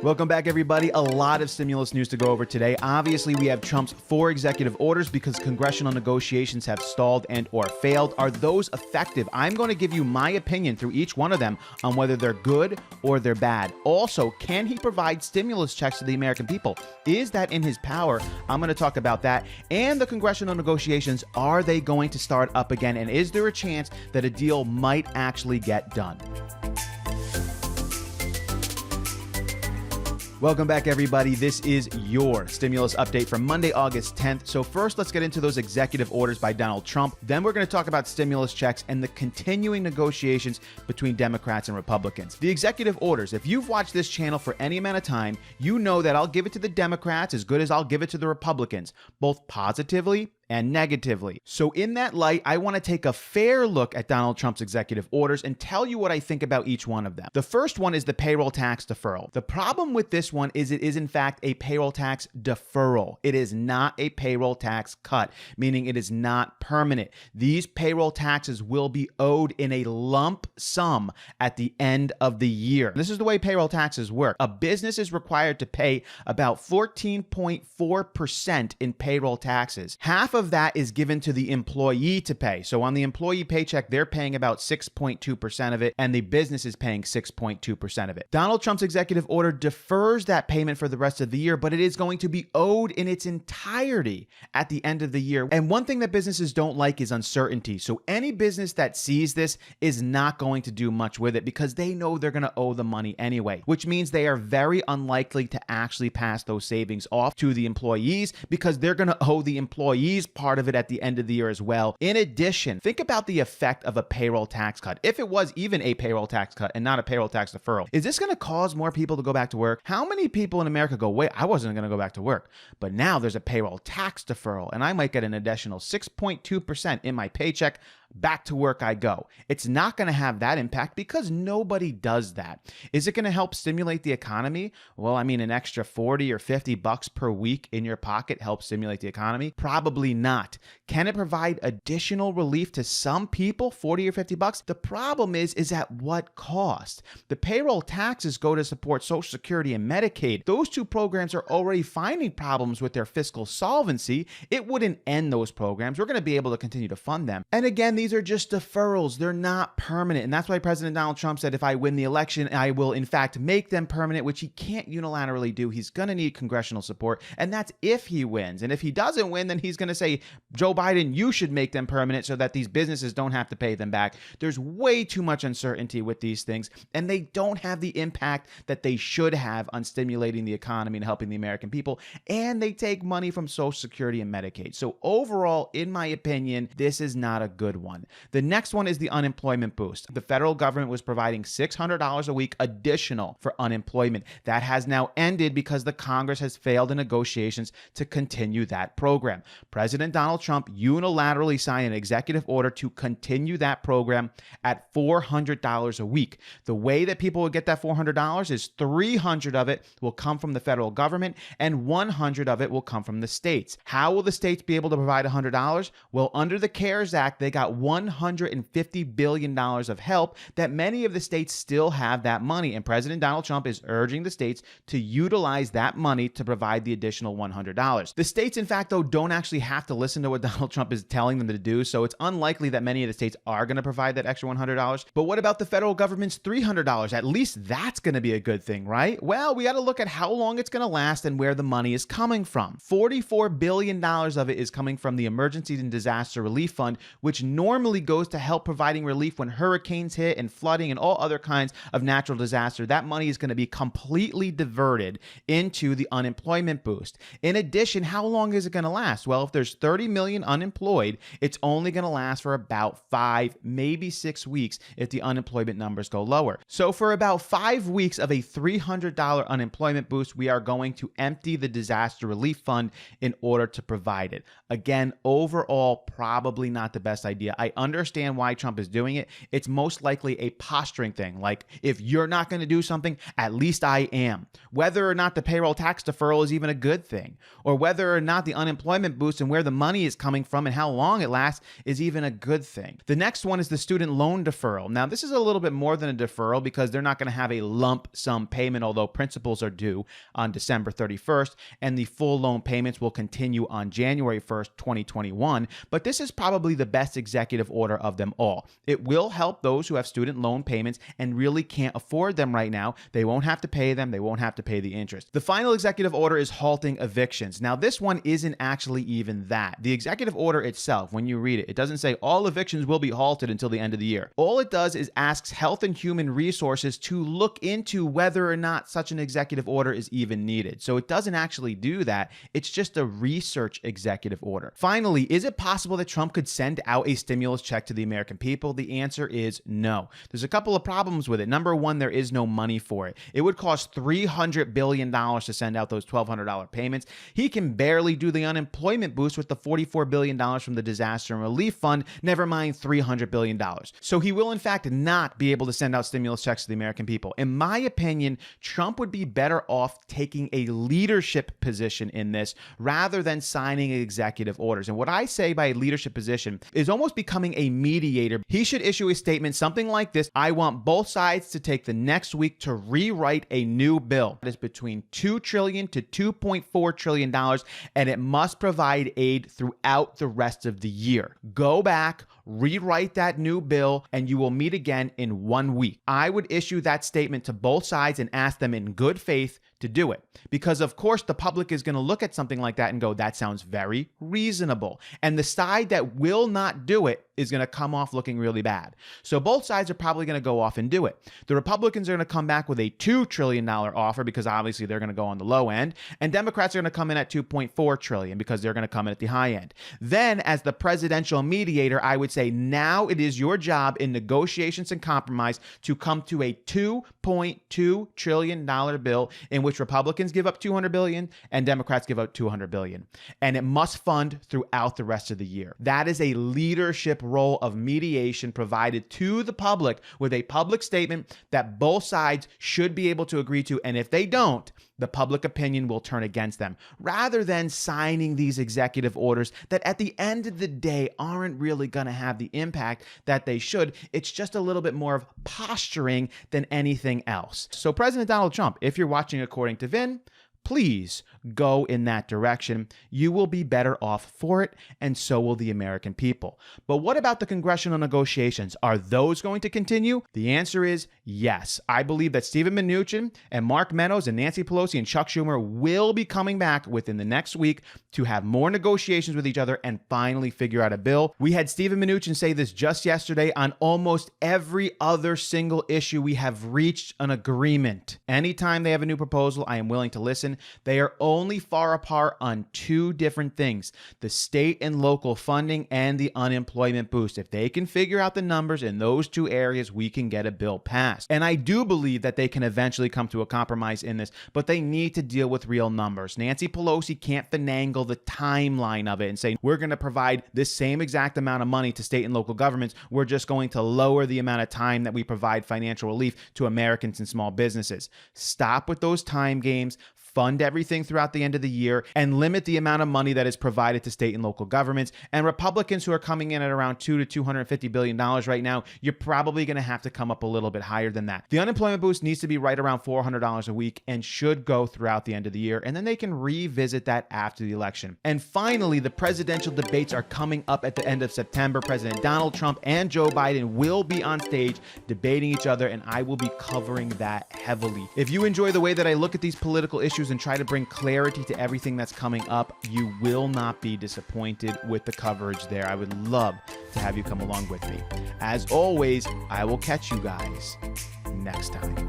Welcome back, everybody. A lot of stimulus news to go over today. Obviously, we have Trump's 4 executive orders because congressional negotiations have stalled and or failed. Are those effective? I'm going to give you my opinion through each one of them on whether they're good or they're bad. Also, can he provide stimulus checks to the American people? Is that in his power? I'm going to talk about that. And the congressional negotiations, are they going to start up again? And is there a chance that a deal might actually get done? Welcome back, everybody. This is your stimulus update for Monday, August 10th. So first, let's get into those executive orders by Donald Trump. Then we're going to talk about stimulus checks and the continuing negotiations between Democrats and Republicans. The executive orders, if you've watched this channel for any amount of time, you know that I'll give it to the Democrats as good as I'll give it to the Republicans, both positively and negatively. So in that light, I want to take a fair look at Donald Trump's executive orders and tell you what I think about each one of them. The first one is the payroll tax deferral. The problem with this one is it is in fact a payroll tax deferral. It is not a payroll tax cut, meaning it is not permanent. These payroll taxes will be owed in a lump sum at the end of the year. This is the way payroll taxes work. A business is required to pay about 14.4% in payroll taxes. Half of that is given to the employee to pay. So on the employee paycheck, they're paying about 6.2% of it, and the business is paying 6.2% of it. Donald Trump's executive order defers that payment for the rest of the year, but it is going to be owed in its entirety at the end of the year. And one thing that businesses don't like is uncertainty. So any business that sees this is not going to do much with it because they know they're going to owe the money anyway, which means they are very unlikely to actually pass those savings off to the employees because they're going to owe the employees part of it at the end of the year as well. In addition, think about the effect of a payroll tax cut. If it was even a payroll tax cut and not a payroll tax deferral, is this going to cause more people to go back to work? How many people in America go, wait, I wasn't going to go back to work, but now there's a payroll tax deferral and I might get an additional 6.2% in my paycheck. Back to work I go. It's not going to have that impact because nobody does that. Is it going to help stimulate the economy? Well, I mean, an extra 40 or 50 bucks per week in your pocket helps stimulate the economy? Probably not. Can it provide additional relief to some people, 40 or 50 bucks? The problem is at what cost? The payroll taxes go to support Social Security and Medicaid. Those two programs are already finding problems with their fiscal solvency. It wouldn't end those programs. We're going to be able to continue to fund them. And again, these are just deferrals. They're not permanent. And that's why President Donald Trump said, if I win the election, I will in fact make them permanent, which he can't unilaterally do. He's going to need congressional support. And that's if he wins. And if he doesn't win, then he's going to say, Joe Biden, you should make them permanent so that these businesses don't have to pay them back. There's way too much uncertainty with these things, and they don't have the impact that they should have on stimulating the economy and helping the American people. And they take money from Social Security and Medicaid. So overall, in my opinion, this is not a good one. The next one is the unemployment boost. The federal government was providing $600 a week additional for unemployment. That has now ended because the Congress has failed in negotiations to continue that program. President Donald Trump unilaterally signed an executive order to continue that program at $400 a week. The way that people will get that $400 is $300 of it will come from the federal government and $100 of it will come from the states. How will the states be able to provide $100? Well, under the CARES Act, they got $150 billion of help that many of the states still have that money. And President Donald Trump is urging the states to utilize that money to provide the additional $100. The states, in fact, though, don't actually have to listen to what Donald Trump is telling them to do. So it's unlikely that many of the states are going to provide that extra $100. But what about the federal government's $300? At least that's going to be a good thing, right? Well, we got to look at how long it's going to last and where the money is coming from. $44 billion of it is coming from the Emergency and Disaster Relief Fund, which normally goes to help providing relief when hurricanes hit and flooding and all other kinds of natural disaster. That money is going to be completely diverted into the unemployment boost. In addition, how long is it going to last? Well, if there's 30 million unemployed, it's only going to last for about 5, maybe 6 weeks if the unemployment numbers go lower. So for about 5 weeks of a $300 unemployment boost, we are going to empty the disaster relief fund in order to provide it. Again, overall, probably not the best idea. I understand why Trump is doing it. It's most likely a posturing thing. Like, if you're not going to do something, at least I am. Whether or not the payroll tax deferral is even a good thing, or whether or not the unemployment boost and where the money is coming from and how long it lasts is even a good thing. The next one is the student loan deferral. Now, this is a little bit more than a deferral because they're not going to have a lump sum payment, although principals are due on December 31st, and the full loan payments will continue on January 1st, 2021. But this is probably the best executive order of them all. It will help those who have student loan payments and really can't afford them right now. They won't have to pay them. They won't have to pay the interest. The final executive order is halting evictions. Now, this one isn't actually even that. The executive order itself, when you read it, it doesn't say all evictions will be halted until the end of the year. All it does is asks Health and Human Resources to look into whether or not such an executive order is even needed. So it doesn't actually do that. It's just a research executive order. Finally, is it possible that Trump could send out a stimulus check to the American people? The answer is no. There's a couple of problems with it. Number one, there is no money for it. It would cost $300 billion to send out those $1,200 payments. He can barely do the unemployment boost with the $44 billion from the Disaster and Relief Fund, never mind $300 billion. So he will in fact not be able to send out stimulus checks to the American people. In my opinion, Trump would be better off taking a leadership position in this rather than signing executive orders. And what I say by a leadership position is almost becoming a mediator. He should issue a statement, something like this: I want both sides to take the next week to rewrite a new bill that is between $2 trillion to $2.4 trillion, and it must provide aid throughout the rest of the year. Go back, rewrite that new bill, and you will meet again in 1 week. I would issue that statement to both sides and ask them in good faith to do it. Because of course the public is going to look at something like that and go, that sounds very reasonable. And the side that will not do it is going to come off looking really bad. So both sides are probably going to go off and do it. The Republicans are going to come back with a $2 trillion offer because obviously they're going to go on the low end. And Democrats are going to come in at $2.4 trillion because they're going to come in at the high end. Then as the presidential mediator, I would say now it is your job in negotiations and compromise to come to a $2.2 trillion bill in which Republicans give up $200 billion and Democrats give up $200 billion. And it must fund throughout the rest of the year. That is a leadership role of mediation provided to the public with a public statement that both sides should be able to agree to. And if they don't, the public opinion will turn against them, rather than signing these executive orders that at the end of the day aren't really going to have the impact that they should. It's just a little bit more of posturing than anything else. So President Donald Trump, if you're watching according to Vin, please go in that direction. You will be better off for it, and so will the American people. But what about the congressional negotiations? Are those going to continue? The answer is yes. I believe that Stephen Mnuchin and Mark Meadows and Nancy Pelosi and Chuck Schumer will be coming back within the next week to have more negotiations with each other and finally figure out a bill. We had Stephen Mnuchin say this just yesterday: on almost every other single issue, we have reached an agreement. Anytime they have a new proposal, I am willing to listen. They are only far apart on two different things: the state and local funding and the unemployment boost. If they can figure out the numbers in those two areas, we can get a bill passed. And I do believe that they can eventually come to a compromise in this, but they need to deal with real numbers. Nancy Pelosi can't finagle the timeline of it and say, we're going to provide this same exact amount of money to state and local governments. We're just going to lower the amount of time that we provide financial relief to Americans and small businesses. Stop with those time games. Fund everything throughout the end of the year and limit the amount of money that is provided to state and local governments. And Republicans who are coming in at around $2 to $250 billion right now, you're probably going to have to come up a little bit higher than that. The unemployment boost needs to be right around $400 a week and should go throughout the end of the year. And then they can revisit that after the election. And finally, the presidential debates are coming up at the end of September. President Donald Trump and Joe Biden will be on stage debating each other, and I will be covering that heavily. If you enjoy the way that I look at these political issues and try to bring clarity to everything that's coming up, you will not be disappointed with the coverage there. I would love to have you come along with me. As always, I will catch you guys next time.